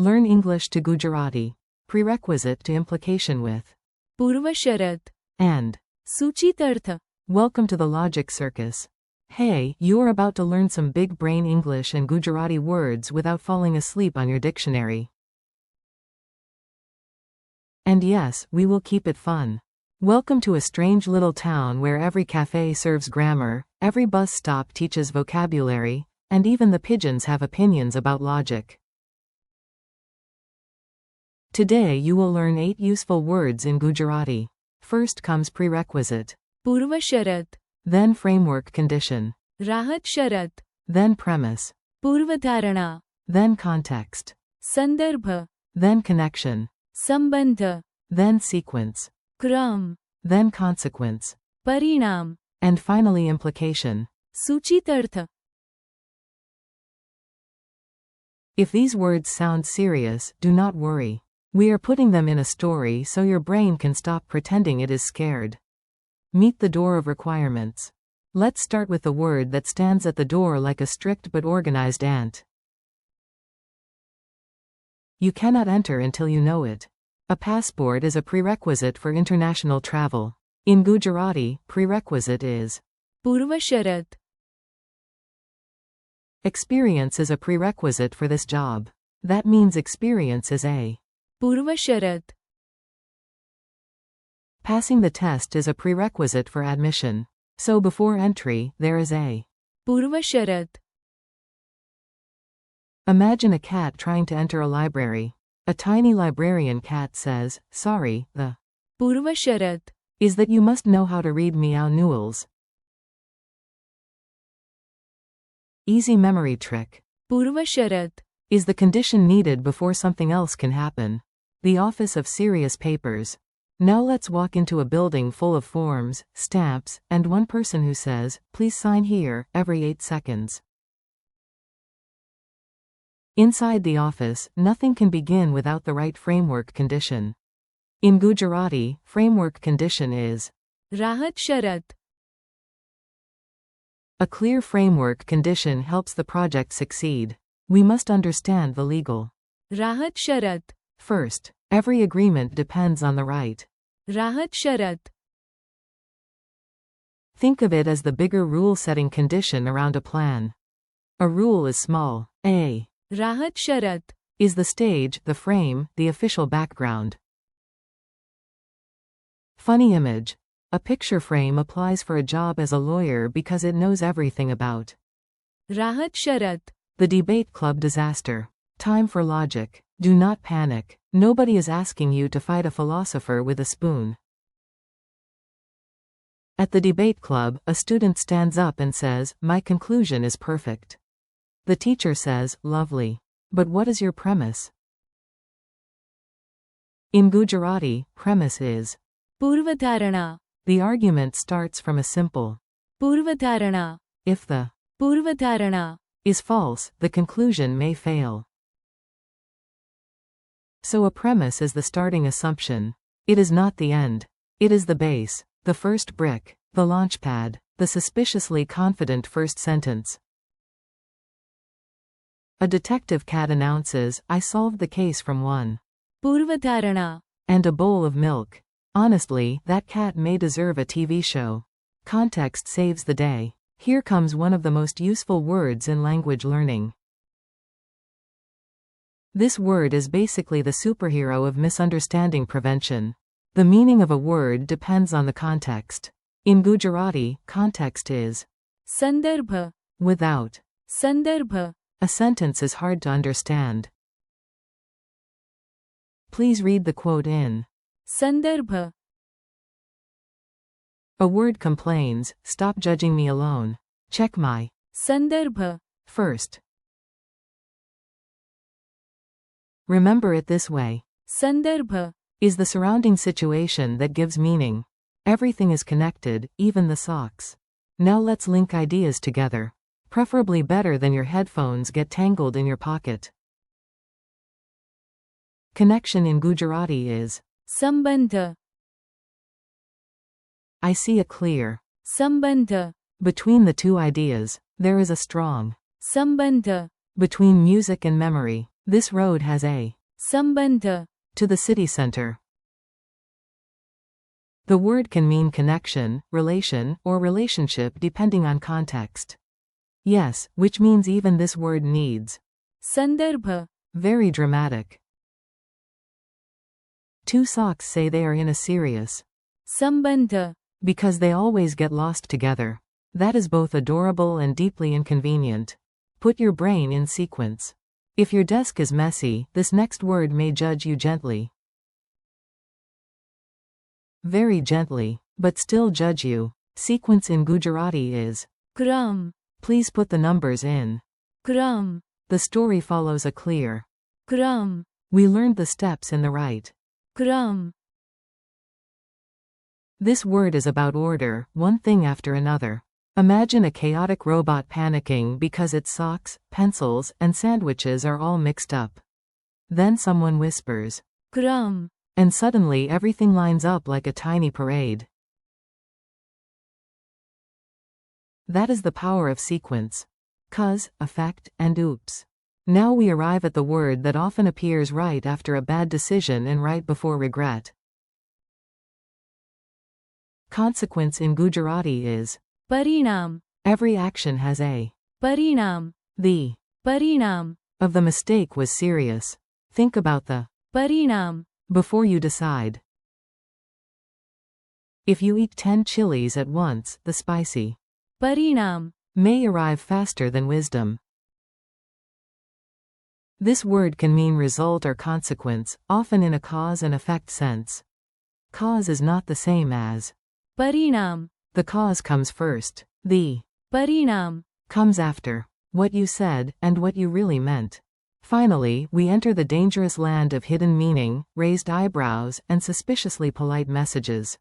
Learn English to Gujarati. Prerequisite to implication with. પૂર્વશરત. And. સૂચિત અર્થ. Welcome to the logic circus. Hey, you're about to learn some big brain English and Gujarati words without falling asleep on your dictionary. And yes, we will keep it fun. Welcome to a strange little town where every cafe serves grammar, every bus stop teaches vocabulary, and even the pigeons have opinions about logic. Today you will learn 8 useful words in Gujarati. First comes prerequisite. પૂર્વશરત. Then framework condition. રાહત શરત. Then premise. પૂર્વધારણા. Then context. સંદર્ભ. Then connection. સંબંધ. Then sequence. ક્રમ. Then consequence. પરિણામ. And finally implication. સૂચિત અર્થ. If these words sound serious, do not worry. We are putting them in a story so your brain can stop pretending it is scared. Meet the door of requirements. Let's start with the word that stands at the door like a strict but organized ant. You cannot enter until you know it. A passport is a prerequisite for international travel. In Gujarati, prerequisite is. પૂર્વશરત. Experience is a prerequisite for this job. That means experience is a. પૂર્વશરત. Passing the test is a prerequisite for admission. So before entry, there is a. પૂર્વશરત. Imagine a cat trying to enter a library. A tiny librarian cat says, sorry, the પૂર્વશરત. is that you must know how to read meow newels. Easy memory trick. પૂર્વશરત. Is the condition needed before something else can happen. The office of serious papers. Now let's walk into a building full of forms, stamps, and one person who says, please sign here, every 8 seconds. Inside the office, nothing can begin without the right framework condition. In Gujarati, framework condition is. રાહત શરત. A clear framework condition helps the project succeed. We must understand the legal. રાહત શરત. First, every agreement depends on the right. રાહત શરત. Think of it as the bigger rule-setting condition around a plan. A rule is small. A. રાહત શરત. Is the stage, the frame, the official background. Funny image. A picture frame applies for a job as a lawyer because it knows everything about. રાહત શરત. The debate club disaster. Time for logic. Do not panic. Nobody is asking you to fight a philosopher with a spoon. At the debate club, a student stands up and says, my conclusion is perfect. The teacher says, lovely. But what is your premise? In Gujarati, premise is. પૂર્વધારણા. The argument starts from a simple. પૂર્વધારણા. If the પૂર્વધારણા. is false, the conclusion may fail. So a premise is the starting assumption. It is not the end. It is the base, the first brick, the launchpad, the suspiciously confident first sentence. A detective cat announces, I solved the case from one. પૂર્વધારણા. And a bowl of milk. Honestly, that cat may deserve a TV show. Context saves the day. Here comes one of the most useful words in language learning. This word is basically the superhero of misunderstanding prevention. The meaning of a word depends on the context. In Gujarati, context is. સંદર્ભ. Without. સંદર્ભ. A sentence is hard to understand. Please read the quote in. સંદર્ભ. A word complains, stop judging me alone. Check my. સંદર્ભ. First. Remember it this way. સંદર્ભ. Is the surrounding situation that gives meaning. Everything is connected, even the socks. Now let's link ideas together. Preferably better than your headphones get tangled in your pocket. Connection in Gujarati is. સંબંધ. I see a clear. સંબંધ. Between the two ideas, there is a strong. સંબંધ. Between music and memory, This road has a સંબંધ, to the city center. The word can mean connection, relation, or relationship depending on context. Yes, which means even this word needs. સંદર્ભ, Very dramatic. Two socks say they are in a serious સંબંધ, because they always get lost together. That is both adorable and deeply inconvenient. Put your brain in sequence. If your desk is messy, this next word may judge you gently. Very gently, but still judge you. Sequence in Gujarati is ક્રમ, please put the numbers in. ક્રમ, The story follows a clear. ક્રમ, We learned the steps in the right. ક્રમ, This word is about order, one thing after another. Imagine a chaotic robot panicking because its socks, pencils, and sandwiches are all mixed up. Then someone whispers, ક્રમ, and suddenly everything lines up like a tiny parade. That is the power of sequence. Cause, effect, and oops. Now we arrive at the word that often appears right after a bad decision and right before regret. Consequence in Gujarati is પરિણામ, every action has a પરિણામ, the પરિણામ, of the mistake was serious. Think about the પરિણામ, before you decide. If you eat 10 chilies at once, the spicy પરિણામ, may arrive faster than wisdom. This word can mean result or consequence, often in a cause and effect sense. Cause is not the same as પરિણામ, the cause comes first. The પરિણામ, comes after what you said and what you really meant. Finally, we enter the dangerous land of hidden meaning, raised eyebrows, and suspiciously polite messages.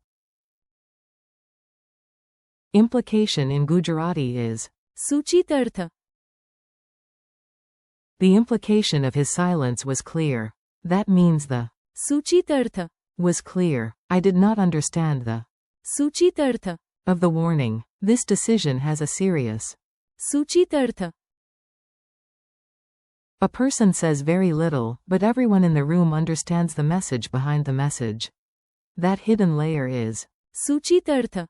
Implication in Gujarati is સૂચિતાર્થ, the implication of his silence was clear. That means the સૂચિતાર્થ, was clear. I did not understand the સૂચિતાર્થ, of the warning. This decision has a serious. સૂચિતાર્થ, A person says very little, but everyone in the room understands the message behind the message. That hidden layer is સૂચિતાર્થ,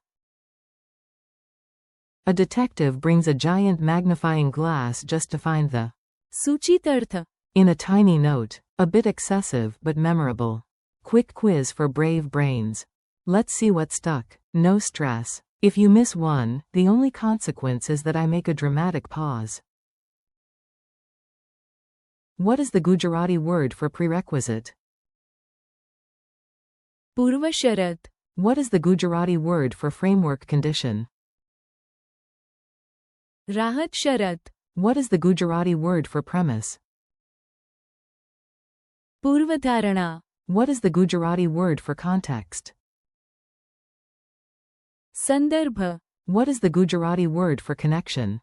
a detective brings a giant magnifying glass just to find the સૂચિતાર્થ, in a tiny note, a bit excessive but memorable. Quick quiz for brave brains. Let's see what stuck. No stress. If you miss one, the only consequence is that I make a dramatic pause. What is the Gujarati word for prerequisite? પૂર્વશરત, What is the Gujarati word for framework condition? રાહત શરત, What is the Gujarati word for premise? પૂર્વધારણા, What is the Gujarati word for context? સંદર્ભ, What is the Gujarati word for connection?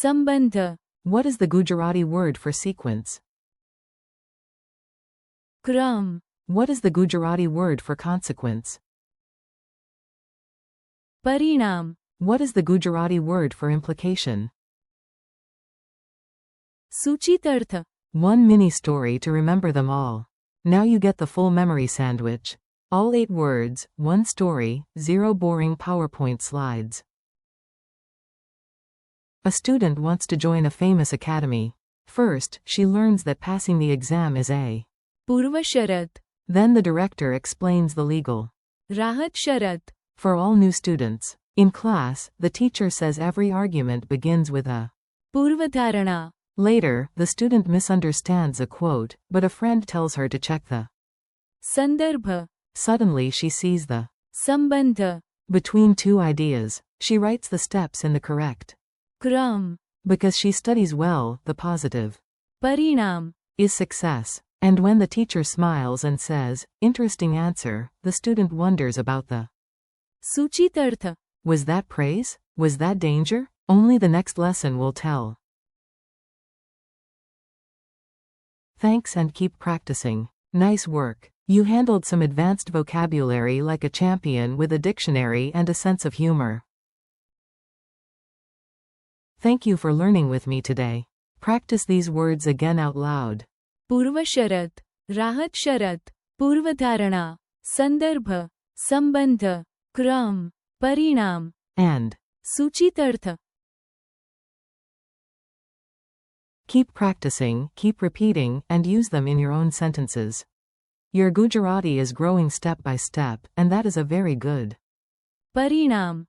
સંબંધ, What is the Gujarati word for sequence? ક્રમ, What is the Gujarati word for consequence? પરિણામ, What is the Gujarati word for implication? સૂચિતાર્થ, One mini story to remember them all. Now you get the full memory sandwich. All 8 words, 1 story, 0 boring PowerPoint slides. A student wants to join a famous academy. First, she learns that passing the exam is a. પૂર્વશરત, Then the director explains the legal. રાહત શરત, For all new students. In class, the teacher says every argument begins with a. પૂર્વધારણા, Later, the student misunderstands a quote, but a friend tells her to check the. સંદર્ભ, Suddenly she sees the. સંબંધ, Between two ideas. She writes the steps in the correct. ક્રમ, Because she studies well, the positive. પરિણામ, Is success. And when the teacher smiles and says, interesting answer, the student wonders about the. સૂચિતાર્થ, Was that praise? Was that danger? Only the next lesson will tell. Thanks and keep practicing. Nice work. You handled some advanced vocabulary like a champion with a dictionary and a sense of humor. Thank you for learning with me today. Practice these words again out loud. પૂર્વશરત, રાહત શરત, પૂર્વધારણા, સંદર્ભ, સંબંધ, ક્રમ, પરિણામ, And સૂચિતાર્થ. keep practicing, keep repeating, and use them in your own sentences. Your Gujarati is growing step by step, and that is a very good પરિણામ.